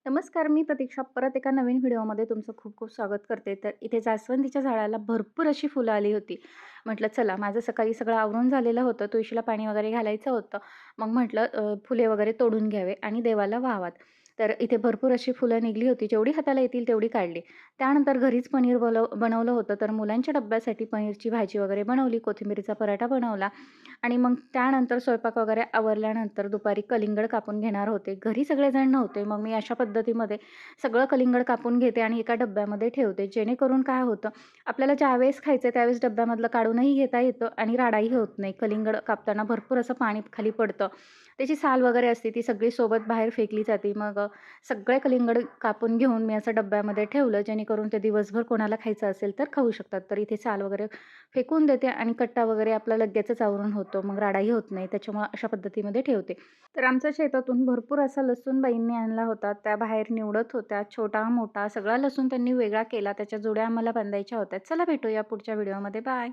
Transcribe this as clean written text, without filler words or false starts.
नमस्कार, मी प्रतीक्षा परत एका नवीन व्हिडिओमध्ये तुमचं खूप खूप स्वागत करते. तर इथे जास्वंदीच्या झाडाला भरपूर अशी फुलं आली होती. म्हटलं चला माझं सकाळी सगळं आवरून झालेलं होतं. तुळशीला पाणी वगैरे घालायचं होतं. मग म्हटलं फुले वगैरे तोडून घ्यावे आणि देवाला वाहावात. तर इथे भरपूर अशी फुलं निघली होती. जेवढी हाताला येतील तेवढी काढली. त्यानंतर घरीच पनीर बनवलं होतं. तर मुलांच्या डब्यासाठी पनीरची भाजी वगैरे बनवली, कोथिंबीरीचा पराठा बनवला आणि मग त्यानंतर स्वयंपाक वगैरे आवरल्यानंतर दुपारी कलिंगड कापून घेणार होते. घरी सगळेजण नव्हते. मग मी अशा पद्धतीमध्ये सगळं कलिंगड कापून घेते आणि एका डब्यामध्ये ठेवते. जेणेकरून काय होतं, आपल्याला ज्यावेळेस खायचं आहे त्यावेळेस डब्यामधलं काढूनही घेता येतं आणि राडाही होत नाही. कलिंगड कापताना भरपूर असं पाणी खाली पडतं. त्याची साल वगैरे असते ती सगळी सोबत बाहेर फेकली जाते. मग सगळे कलिंगड कापून घेऊन मी असं डब्यामध्ये ठेवलं, जेणेकरून ते दिवसभर कोणाला खायचं असेल तर खाऊ शकतात. तर इथे साल वगैरे फेकून देते आणि कट्टा वगैरे आपला लगेचच आवरून होतो. मग राडाही होत नाही. त्याच्यामुळे अशा पद्धतीमध्ये ठेवते. तर आमच्या शेतातून भरपूर असा लसूण बाईंनी आणला होता. त्या बाहेर निवडत होत्या. छोटा-मोठा सगळा लसूण त्यांनी वेगळा केला. त्याच्या जुड्या आम्हाला बांधायच्या होत्या. चला भेटूया पुढच्या व्हिडिओमध्ये. बाय.